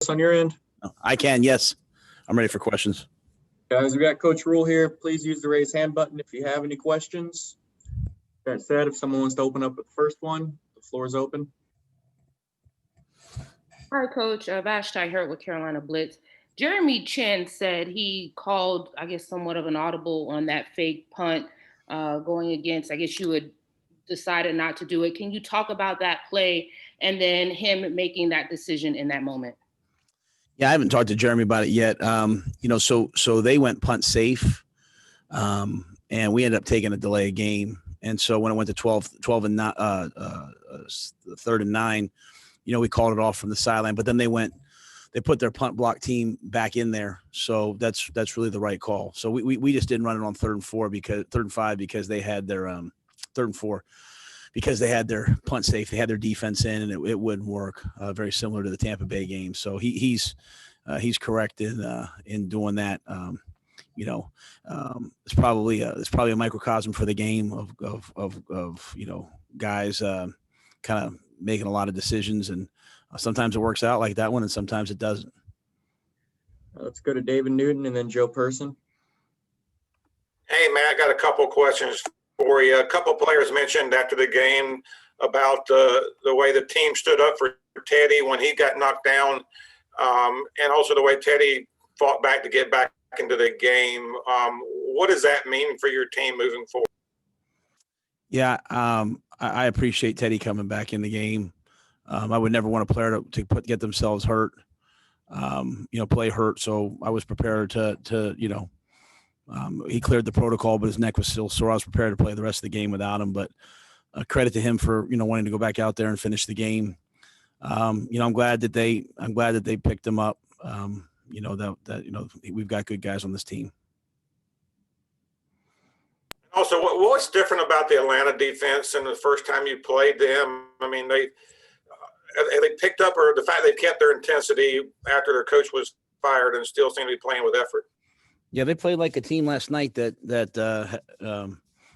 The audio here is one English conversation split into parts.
on your end? I can, yes. I'm ready for questions. Guys, we got Coach Rhule here. Please use the raise hand button if you have any questions. That said, if someone wants to open up with the first one, the floor is open. Hi, Coach. Vashti Hurt with Carolina Blitz. Jeremy Chin said he called, I guess, somewhat of an audible on that fake punt going against, I guess you had decided not to do it. Can you talk about that play and then him making that decision in that moment? Yeah, I haven't talked to Jeremy about it yet. So they went punt safe, and we ended up taking a delay game. And so when it went to 12 and 9, 3rd and 9, we called it off from the sideline. But then they put their punt block team back in there. So that's really the right call. So we just didn't run it on 3rd and 5 because they had their 3rd and 4 because they had their punt safe, they had their defense in, and it wouldn't work. Very similar to the Tampa Bay game. So he's correct in doing that. It's probably a microcosm for the game of guys kind of making a lot of decisions, and sometimes it works out like that one, and sometimes it doesn't. Let's go to David Newton and then Joe Person. Hey, man, I got a couple questions for you. A couple players mentioned after the game about the way the team stood up for Teddy when he got knocked down, and also the way Teddy fought back to get back into the game. What does that mean for your team moving forward? Yeah, I appreciate Teddy coming back in the game. I would never want a player to get themselves hurt, play hurt. So I was prepared to he cleared the protocol, but his neck was still sore. I was prepared to play the rest of the game without him, but credit to him for, wanting to go back out there and finish the game. I'm glad that they picked him up. We've got good guys on this team. Also, what's different about the Atlanta defense than the first time you played them? I mean, they picked up, or the fact they kept their intensity after their coach was fired and still seem to be playing with effort? Yeah, they played like a team last night that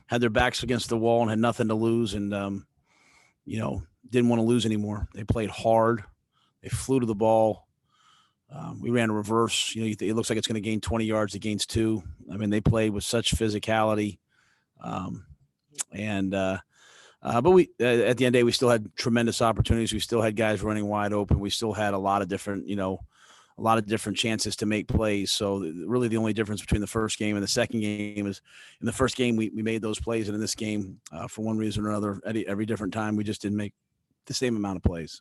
had their backs against the wall and had nothing to lose, and didn't want to lose anymore. They played hard. They flew to the ball. We ran a reverse. It looks like it's going to gain 20 yards. It gains 2. I mean, they played with such physicality. But we at the end of the day, we still had tremendous opportunities. We still had guys running wide open. We still had a lot of different chances to make plays. So really the only difference between the first game and the second game is in the first game, we made those plays. And in this game, for one reason or another, every different time, we just didn't make the same amount of plays.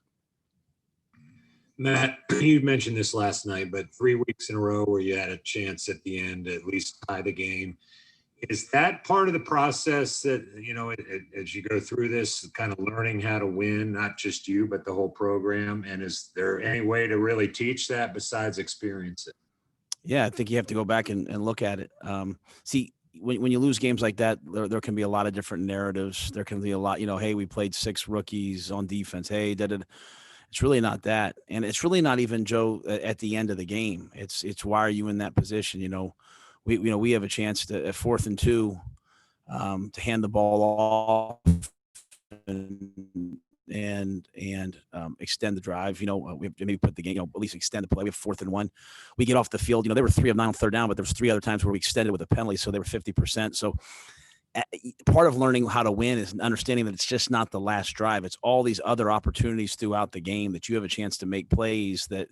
Matt, you mentioned this last night, but 3 weeks in a row where you had a chance at the end to at least tie the game. Is that part of the process that, as you go through this, kind of learning how to win, not just you, but the whole program? And is there any way to really teach that besides experience it? Yeah, I think you have to go back and look at it. See, when you lose games like that, there can be a lot of different narratives. There can be a lot, hey, we played 6 rookies on defense. Hey, it's really not that. And it's really not even, Joe, at the end of the game. It's why are you in that position? We have a chance to at 4th and 2 to hand the ball off and extend the drive. We have to maybe put the game, at least extend the play. We have 4th and 1. We get off the field. They were 3 of 9 on 3rd down, but there was 3 other times where we extended with a penalty, so they were 50%. So part of learning how to win is understanding that it's just not the last drive. It's all these other opportunities throughout the game that you have a chance to make plays that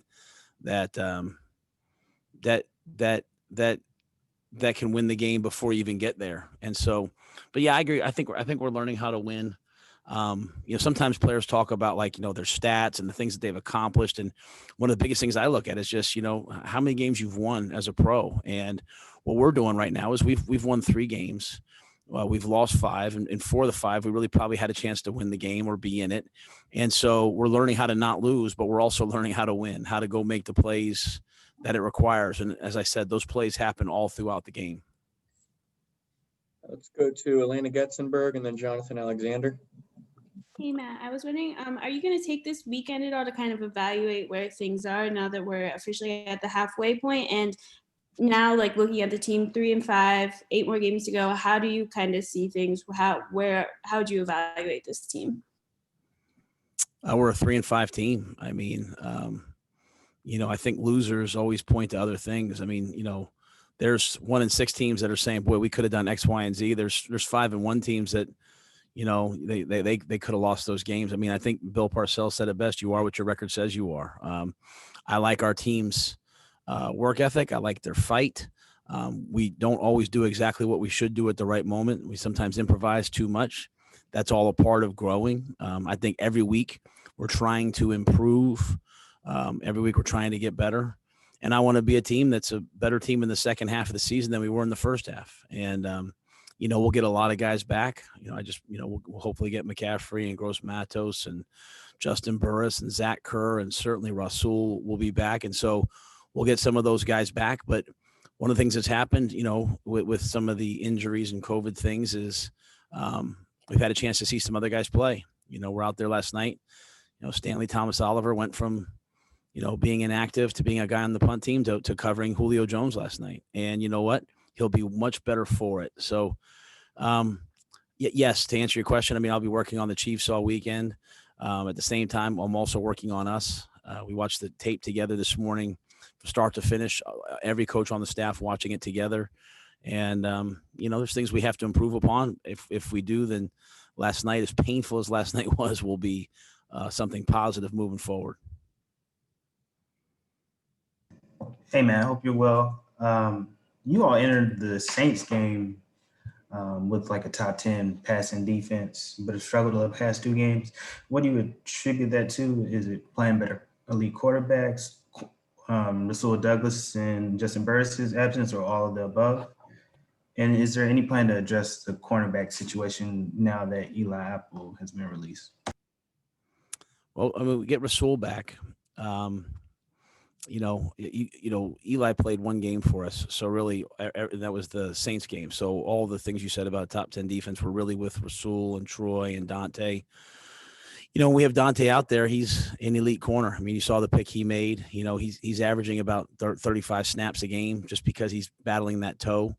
can win the game before you even get there. And so, but yeah, I agree. I think we're learning how to win. Sometimes players talk about their stats and the things that they've accomplished. And one of the biggest things I look at is just, how many games you've won as a pro. And what we're doing right now is we've won 3 games. We've lost 5, and 4 of the 5, we really probably had a chance to win the game or be in it. And so we're learning how to not lose, but we're also learning how to win, how to go make the plays that it requires. And as I said, those plays happen all throughout the game. Let's go to Elena Getzenberg and then Jonathan Alexander. Hey, Matt, I was wondering, are you going to take this weekend at all to kind of evaluate where things are now that we're officially at the halfway point? And now, looking at the team 3 and 5, 8 more games to go, how do you kind of see things? How do you evaluate this team? We're a 3 and 5 team. I mean, I think losers always point to other things. I mean, there's 1 in 6 teams that are saying, boy, we could have done X, Y, and Z. There's 5 and 1 teams that, they could have lost those games. I mean, I think Bill Parcells said it best. You are what your record says you are. I like our team's work ethic. I like their fight. We don't always do exactly what we should do at the right moment. We sometimes improvise too much. That's all a part of growing. I think every week we're trying to improve. Every week we're trying to get better. And I want to be a team that's a better team in the second half of the season than we were in the first half. And, we'll get a lot of guys back. We'll hopefully get McCaffrey and Gross Matos and Justin Burris and Zach Kerr, and certainly Rhule will be back. And so we'll get some of those guys back. But one of the things that's happened, with some of the injuries and COVID things is we've had a chance to see some other guys play. We're out there last night. Stanley Thomas Oliver went from, being inactive to being a guy on the punt team to covering Julio Jones last night. And you know what? He'll be much better for it. So, yes, to answer your question, I mean, I'll be working on the Chiefs all weekend. At the same time, I'm also working on us. We watched the tape together this morning from start to finish, every coach on the staff watching it together. And, there's things we have to improve upon. If we do, then last night, as painful as last night was, will be something positive moving forward. Hey, man, I hope you're well. You all entered the Saints game with like a top 10 passing defense, but have struggled the past 2 games. What do you attribute that to? Is it playing better elite quarterbacks, Rhule Douglas and Justin Burris' absence, or all of the above? And is there any plan to address the cornerback situation now that Eli Apple has been released? Well, I mean, we get Rhule back. Eli played 1 game for us. So really that was the Saints game. So all the things you said about top 10 defense were really with Rhule and Troy and Dante. When we have Dante out there, he's an elite corner. I mean, you saw the pick he made. He's averaging about 35 snaps a game just because he's battling that toe.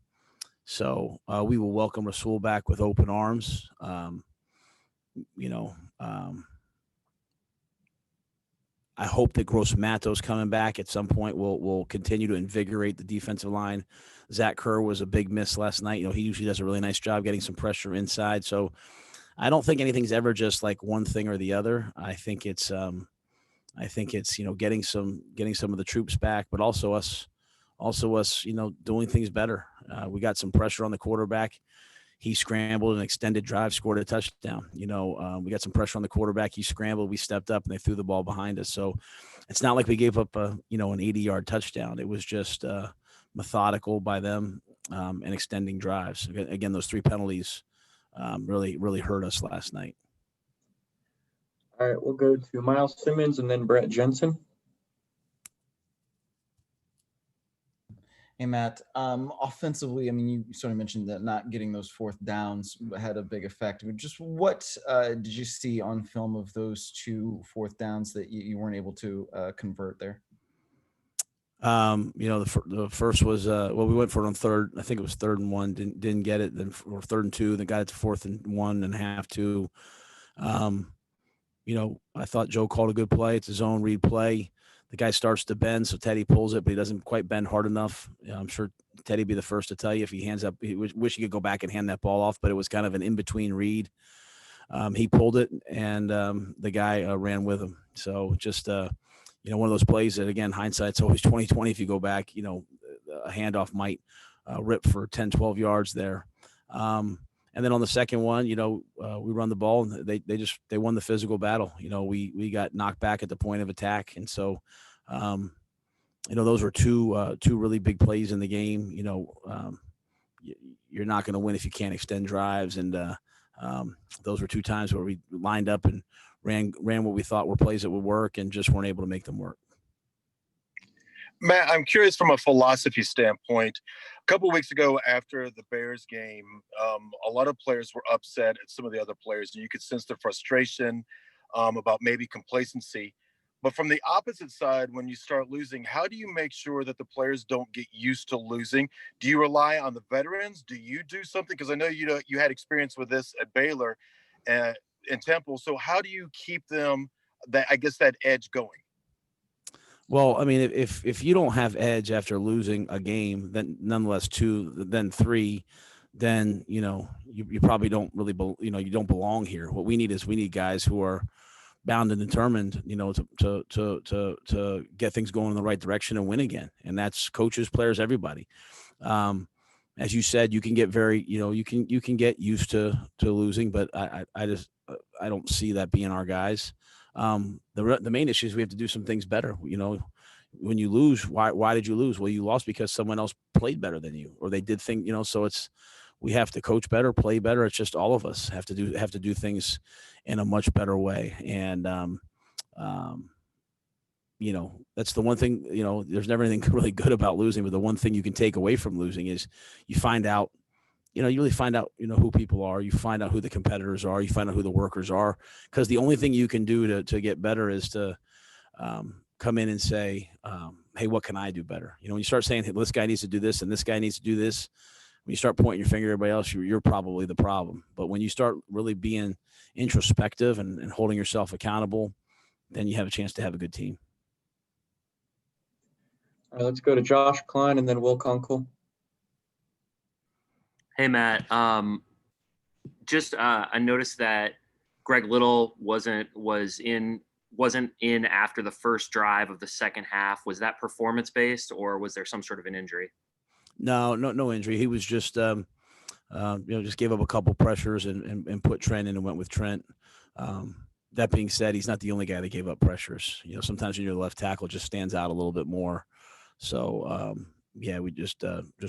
So we will welcome Rhule back with open arms. I hope that Gross Matos coming back at some point will continue to invigorate the defensive line. Zach Kerr was a big miss last night. He usually does a really nice job getting some pressure inside. So I don't think anything's ever just like one thing or the other. I think it's getting some of the troops back, but also us doing things better. We got some pressure on the quarterback. He scrambled an extended drive, scored a touchdown. We got some pressure on the quarterback. He scrambled. We stepped up, and they threw the ball behind us. So it's not like we gave up an 80-yard touchdown. It was just methodical by them and extending drives. Again, those 3 penalties really hurt us last night. All right, we'll go to Miles Simmons and then Brett Jensen. Hey, Matt. Offensively, I mean, you sort of mentioned that not getting those 4th downs had a big effect. Just what did you see on film of those 2 4th downs that you weren't able to convert there? The first was we went for it on 3rd. I think it was 3rd and 1. Didn't get it. Then or 3rd and 2. Then got it to 4th and 1.5 2. I thought Joe called a good play. It's his own read play. The guy starts to bend, so Teddy pulls it, but he doesn't quite bend hard enough. I'm sure Teddy be the first to tell you if he hands up. He wish he could go back and hand that ball off, but it was kind of an in-between read. He pulled it, and the guy ran with him. So just one of those plays that, again, hindsight's always 20/20. If you go back, a handoff might rip for 10, 12 yards there. And then on the second one, we run the ball, and they won the physical battle. We got knocked back at the point of attack, and so those were two really big plays in the game. You're not going to win if you can't extend drives, and those were 2 times where we lined up and ran what we thought were plays that would work, and just weren't able to make them work. Matt, I'm curious from a philosophy standpoint. A couple of weeks ago after the Bears game, a lot of players were upset at some of the other players, and you could sense the frustration about maybe complacency. But from the opposite side, when you start losing, how do you make sure that the players don't get used to losing? Do you rely on the veterans? Do you do something? Because I know you had experience with this at Baylor and Temple. So how do you keep them that edge going? Well, I mean, if you don't have edge after losing a game, then nonetheless 2, then 3, then you probably don't really you don't belong here. What we need guys who are bound and determined, to get things going in the right direction and win again. And that's coaches, players, everybody. As you said, you can get very, you can get used to losing, but I just I don't see that being our guys. The main issue is we have to do some things better. When you lose, why did you lose? Well, you lost because someone else played better than you, or they did things. So we have to coach better, play better. It's just all of us have to do things in a much better way. And that's the one thing. There's never anything really good about losing, but the one thing you can take away from losing is you find out. You really find out, who people are. You find out who the competitors are. You find out who the workers are. Because the only thing you can do to get better is to come in and say, hey, what can I do better? When you start saying, hey, this guy needs to do this and this guy needs to do this, when you start pointing your finger at everybody else, you're probably the problem. But when you start really being introspective and holding yourself accountable, then you have a chance to have a good team. All right, let's go to Josh Klein and then Will Kunkel. Hey, Matt. I noticed that Greg Little wasn't in after the first drive of the second half. Was that performance based, or was there some sort of an injury? No injury. He was just just gave up a couple pressures and put Trent in and went with Trent. That being said, he's not the only guy that gave up pressures. Sometimes when you're the left tackle, it just stands out a little bit more. So we just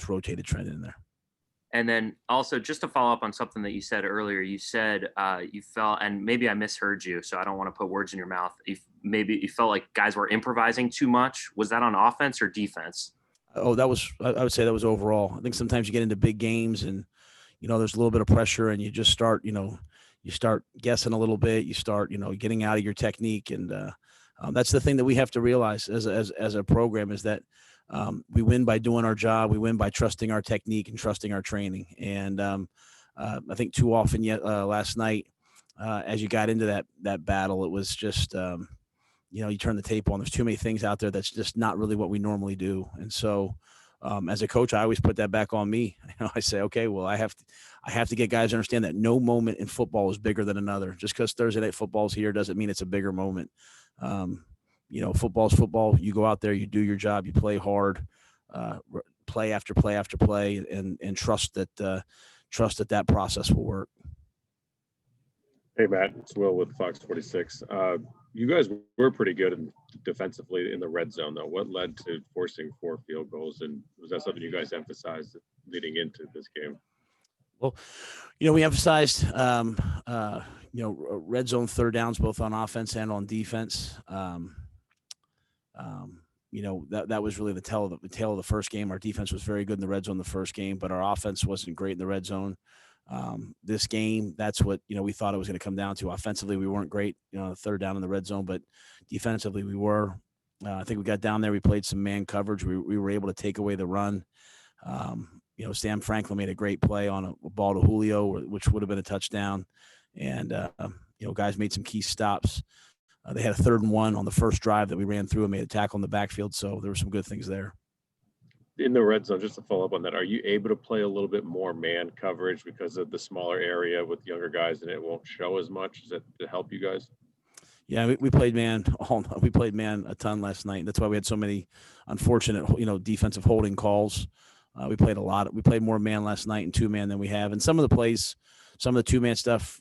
rotated Trent in there. And then also, just to follow up on something that you said earlier, you said you felt, and maybe I misheard you, so I don't want to put words in your mouth. Maybe you felt like guys were improvising too much. Was that on offense or defense? Oh, I would say that was overall. I think sometimes you get into big games and, there's a little bit of pressure and you just start, you start guessing a little bit. You start, getting out of your technique. And that's the thing that we have to realize as a program is that we win by doing our job. We win by trusting our technique and trusting our training. And I think too often last night, as you got into that battle, it was just, you turn the tape on. There's too many things out there that's just not really what we normally do. And so as a coach, I always put that back on me. I say, okay, well, I have to get guys to understand that no moment in football is bigger than another. Just because Thursday night football's here doesn't mean it's a bigger moment. Football's football. You go out there, you do your job, you play hard, play after play after play, and trust that process will work. Hey, Matt, it's Will with Fox 46. You guys were pretty good defensively in the red zone, though. What led to forcing 4 field goals, and was that something you guys emphasized leading into this game? Well, we emphasized, red zone third downs, both on offense and on defense. That was really the tail of the first game. Our defense was very good in the red zone the first game, but our offense wasn't great in the red zone. This game, that's what, we thought it was going to come down to. Offensively, we weren't great, third down in the red zone, but defensively we were. I think we got down there. We played some man coverage. We were able to take away the run. Sam Franklin made a great play on a ball to Julio, which would have been a touchdown. And, guys made some key stops. They had a 3rd and 1 on the first drive that we ran through and made a tackle in the backfield. So there were some good things there. In the red zone, just to follow up on that, are you able to play a little bit more man coverage because of the smaller area with younger guys and it won't show as much? Does that to help you guys? Yeah, we played man. We played man a ton last night. That's why we had so many unfortunate, defensive holding calls. We played a lot. We played more man last night and 2-man than we have. And some of the plays, some of the 2-man stuff,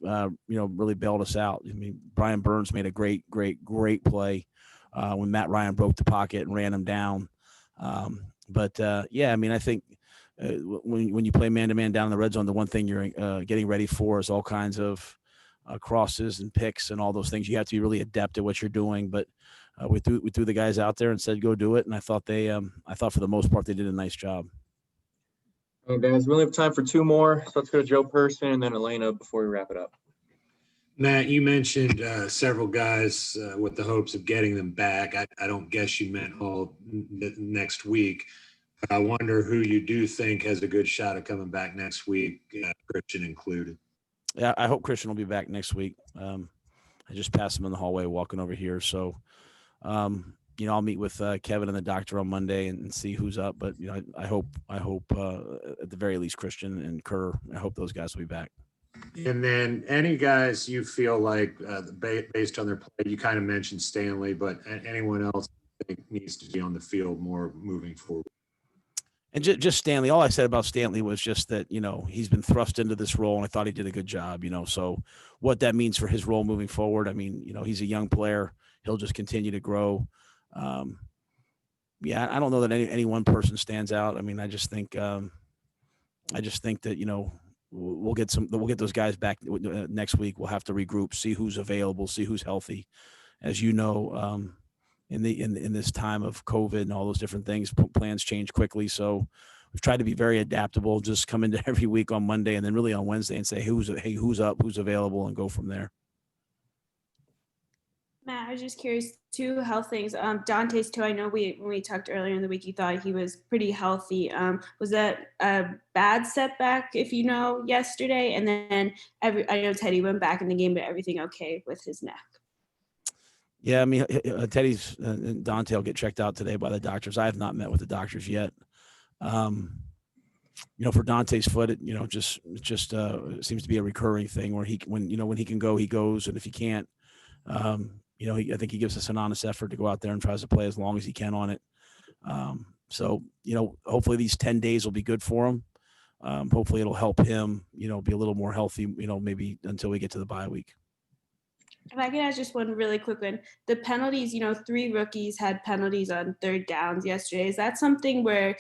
really bailed us out. I mean, Brian Burns made a great play when Matt Ryan broke the pocket and ran him down. I think when you play man-to-man down in the red zone, the one thing you're getting ready for is all kinds of crosses and picks and all those things. You have to be really adept at what you're doing. But we threw the guys out there and said, go do it. And I thought for the most part, they did a nice job. All right, guys, we only have time for 2 more. So let's go to Joe Person and then Elena before we wrap it up. Matt, you mentioned several guys with the hopes of getting them back. I don't guess you meant all next week. I wonder who you do think has a good shot at coming back next week, Christian included. Yeah, I hope Christian will be back next week. I just passed him in the hallway walking over here. So, I'll meet with Kevin and the doctor on Monday and see who's up. But I hope at the very least Christian and Kerr. I hope those guys will be back. And then any guys you feel like based on their play, you kind of mentioned Stanley, but anyone else I think needs to be on the field more moving forward. And just Stanley, all I said about Stanley was just that, he's been thrust into this role and I thought he did a good job, so what that means for his role moving forward. I mean, he's a young player. He'll just continue to grow. Yeah, I don't know that any one person stands out. I mean, I just think that, we'll get those guys back next week. We'll have to regroup, see who's available, see who's healthy. As you know, in this time of COVID and all those different things, plans change quickly. So we've tried to be very adaptable, just come into every week on Monday and then really on Wednesday and say, who's up, who's available, and go from there. Matt, I was just curious, two health things. Dante's too. I know when we talked earlier in the week, you thought he was pretty healthy. Was that a bad setback, yesterday? And then I know Teddy went back in the game, but everything okay with his neck? Yeah, I mean, Teddy's and Dante will get checked out today by the doctors. I have not met with the doctors yet. For Dante's foot, it just seems to be a recurring thing where when he can go, he goes, and if he can't, I think he gives us an honest effort to go out there and tries to play as long as he can on it. So hopefully these 10 days will be good for him. Hopefully it'll help him, be a little more healthy, maybe until we get to the bye week. If I could ask just one really quick one, the penalties, 3 rookies had penalties on third downs yesterday. Is that something where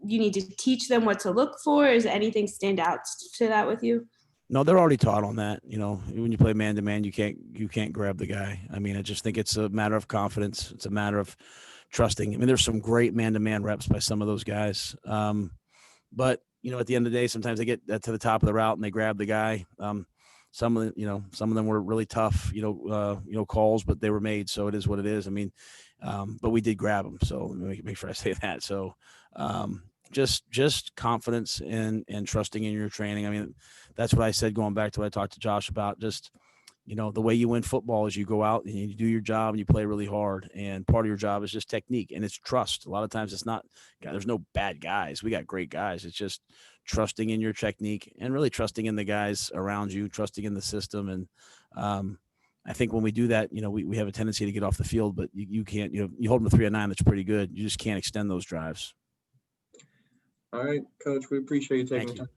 you need to teach them what to look for? Is anything stand out to that with you? No, they're already taught on that. When you play man to man, you can't grab the guy. I mean, I just think it's a matter of confidence. It's a matter of trusting. I mean, there's some great man to man reps by some of those guys. But at the end of the day, sometimes they get to the top of the route and they grab the guy. Some of them were really tough, calls, but they were made. So it is what it is. I mean, but we did grab them. So let me make sure I say that. So just confidence and trusting in your training. I mean, that's what I said going back to what I talked to Josh about. Just, the way you win football is you go out and you do your job and you play really hard. And part of your job is just technique and it's trust. A lot of times it's not, there's no bad guys. We got great guys. It's just trusting in your technique and really trusting in the guys around you, trusting in the system. And I think when we do that, we have a tendency to get off the field, but you can't, you hold them to 3-9. That's pretty good. You just can't extend those drives. All right, Coach, we appreciate you taking Thank the you. time.